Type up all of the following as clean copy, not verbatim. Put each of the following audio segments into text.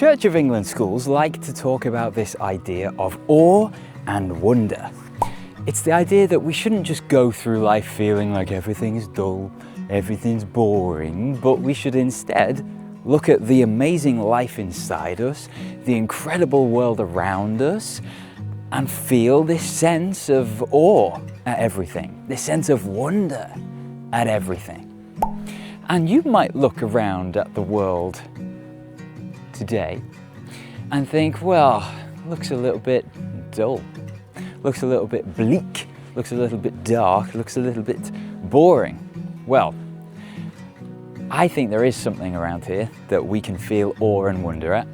Church of England schools like to talk about this idea of awe and wonder. It's the idea that we shouldn't just go through life feeling like everything's dull, everything's boring, but we should instead look at the amazing life inside us, the incredible world around us, and feel this sense of awe at everything, this sense of wonder at everything. And you might look around at the world today and think, well, looks a little bit dull, looks a little bit bleak, looks a little bit dark, looks a little bit boring. Well, I think there is something around here that we can feel awe and wonder at,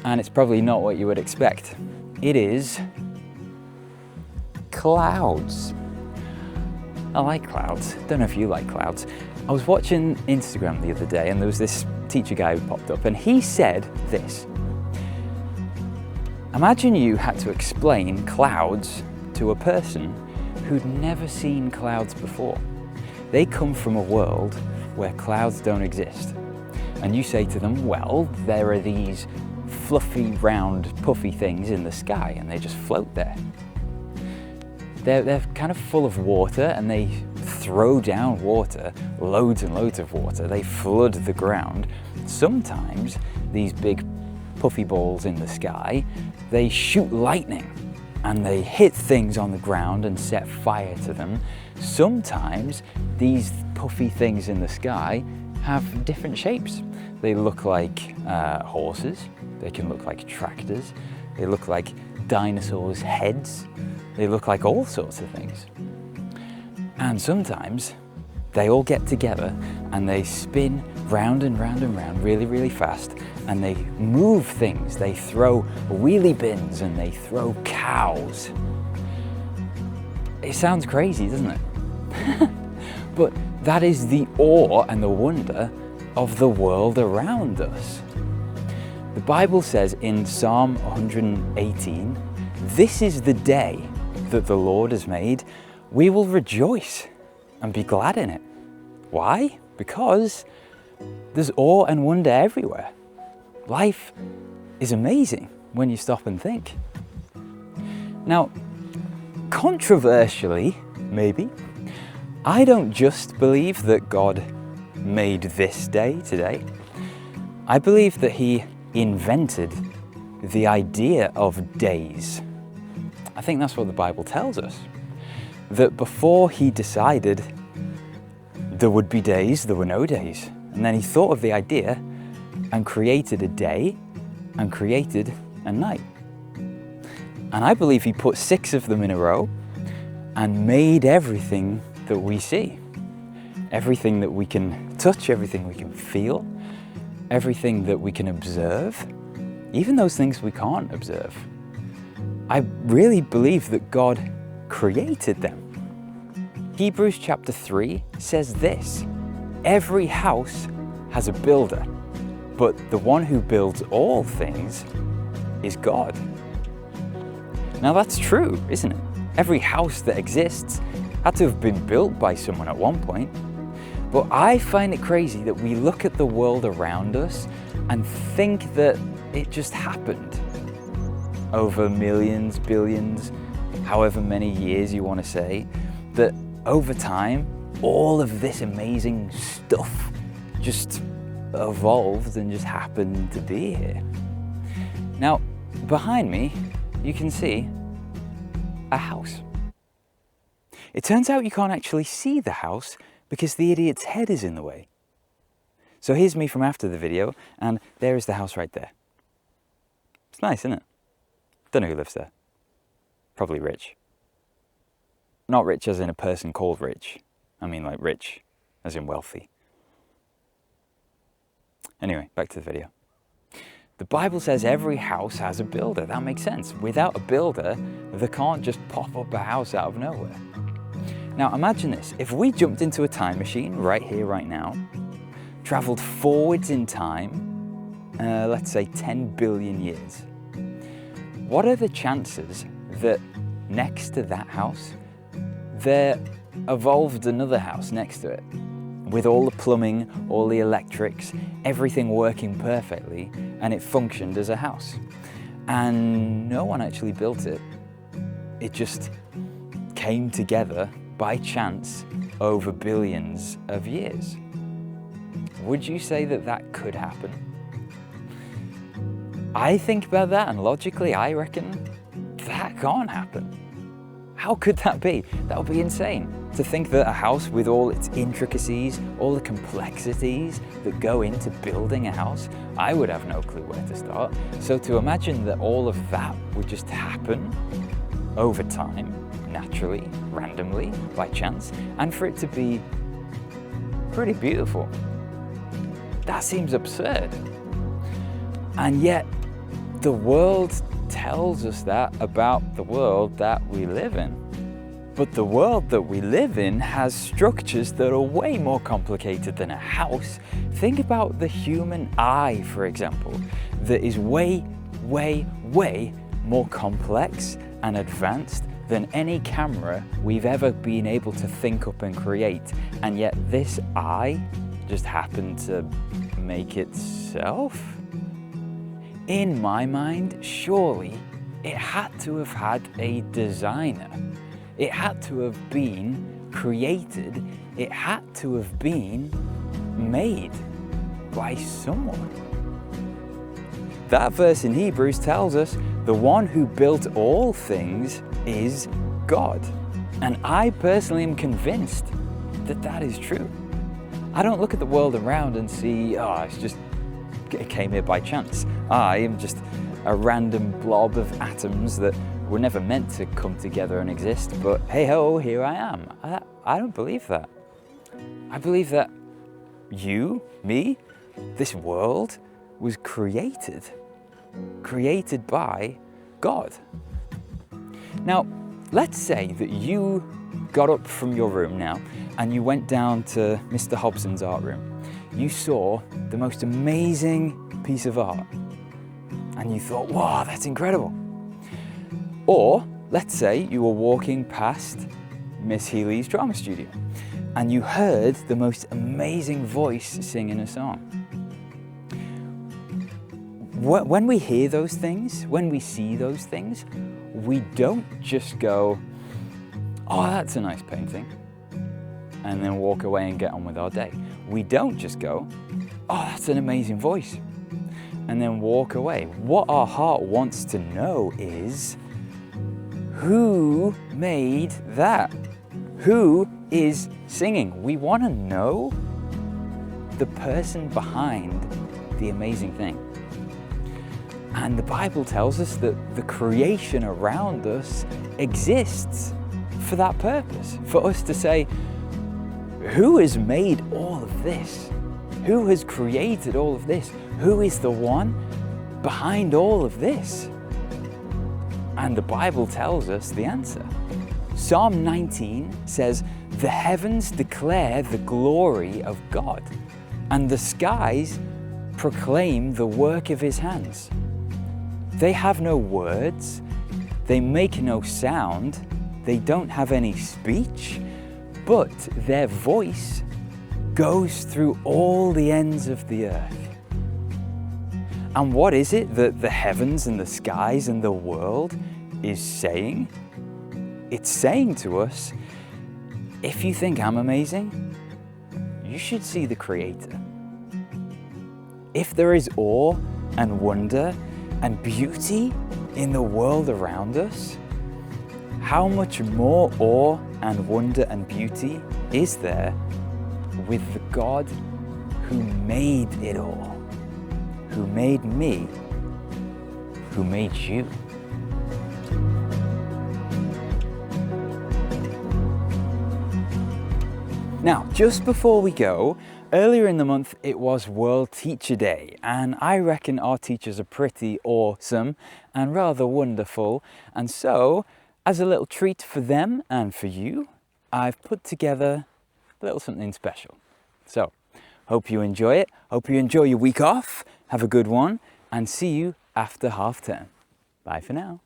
and it's probably not what you would expect. It is clouds. I like clouds. Don't know if you like clouds. I was watching Instagram the other day and there was this teacher guy who popped up and he said this. Imagine you had to explain clouds to a person who'd never seen clouds before. They come from a world where clouds don't exist. And you say to them, well, there are these fluffy, round, puffy things in the sky and they just float there. They're kind of full of water and they throw down water, loads and loads of water. They flood the ground. Sometimes these big puffy balls in the sky, they shoot lightning and they hit things on the ground and set fire to them. Sometimes these puffy things in the sky have different shapes. They look like horses, they can look like tractors, they look like dinosaurs' heads, they look like all sorts of things. And sometimes they all get together and they spin round and round and round really, really fast and they move things. They throw wheelie bins and they throw cows. It sounds crazy, doesn't it? But that is the awe and the wonder of the world around us. The Bible says in Psalm 118, "This is the day that the Lord has made. We will rejoice and be glad in it." Why? Because there's awe and wonder everywhere. Life is amazing when you stop and think. Now, controversially, maybe, I don't just believe that God made this day today. I believe that He invented the idea of days. I think that's what the Bible tells us. That before He decided there would be days, there were no days. And then He thought of the idea and created a day and created a night. And I believe He put 6 of them in a row and made everything that we see. Everything that we can touch, everything we can feel, everything that we can observe, even those things we can't observe. I really believe that God created them. Hebrews chapter 3 says this, "Every house has a builder, but the one who builds all things is God." Now that's true, isn't it? Every house that exists had to have been built by someone at one point. But I find it crazy that we look at the world around us and think that it just happened over millions, billions, however many years you want to say, that over time, all of this amazing stuff just evolved and just happened to be here. Now, behind me, you can see a house. It turns out you can't actually see the house because the idiot's head is in the way. So here's me from after the video, and there is the house right there. It's nice, isn't it? Don't know who lives there. Probably rich. Not rich as in a person called rich. I mean like rich as in wealthy. Anyway, back to the video. The Bible says every house has a builder. That makes sense. Without a builder, they can't just pop up a house out of nowhere. Now imagine this. If we jumped into a time machine right here, right now, traveled forwards in time, let's say 10 billion years, what are the chances that next to that house, there evolved another house next to it with all the plumbing, all the electrics, everything working perfectly, and it functioned as a house. And no one actually built it. It just came together by chance over billions of years. Would you say that that could happen? I think about that, and logically I reckon that can't happen. How could that be? That would be insane. To think that a house with all its intricacies, all the complexities that go into building a house, I would have no clue where to start. So to imagine that all of that would just happen over time, naturally, randomly, by chance, and for it to be pretty beautiful, that seems absurd. And yet, the world tells us that about the world that we live in. But the world that we live in has structures that are way more complicated than a house. Think about the human eye, for example, that is way, way, way more complex and advanced than any camera we've ever been able to think up and create. And yet this eye just happened to make itself? In my mind, surely it had to have had a designer. It had to have been created. It had to have been made by someone. That verse in Hebrews tells us the one who built all things is God. And I personally am convinced that that is true. I don't look at the world around and see, it came here by chance. I am just a random blob of atoms that were never meant to come together and exist, but hey ho, here I am. I don't believe that. I believe that you, me, this world was created by God. Now, let's say that you got up from your room now and you went down to Mr. Hobson's art room. You saw the most amazing piece of art and you thought, wow, that's incredible. Or let's say you were walking past Miss Healy's drama studio and you heard the most amazing voice singing a song. When we hear those things, when we see those things, we don't just go, oh, that's a nice painting, and then walk away and get on with our day. We don't just go, oh, that's an amazing voice, and then walk away. What our heart wants to know is, who made that? Who is singing? We want to know the person behind the amazing thing. And the Bible tells us that the creation around us exists for that purpose, for us to say, who has made all of this? Who has created all of this? Who is the one behind all of this? And the Bible tells us the answer. Psalm 19 says, the heavens declare the glory of God, and the skies proclaim the work of his hands. They have no words, they make no sound, they don't have any speech, but their voice goes through all the ends of the earth. And what is it that the heavens and the skies and the world is saying? It's saying to us, if you think I'm amazing, you should see the Creator. If there is awe and wonder and beauty in the world around us, how much more awe and wonder and beauty is there with the God who made it all, who made me, who made you? Now, just before we go, earlier in the month it was World Teacher Day, and I reckon our teachers are pretty awesome and rather wonderful. And so, as a little treat for them and for you, I've put together a little something special. So, hope you enjoy it, hope you enjoy your week off, have a good one, and see you after half term. Bye for now.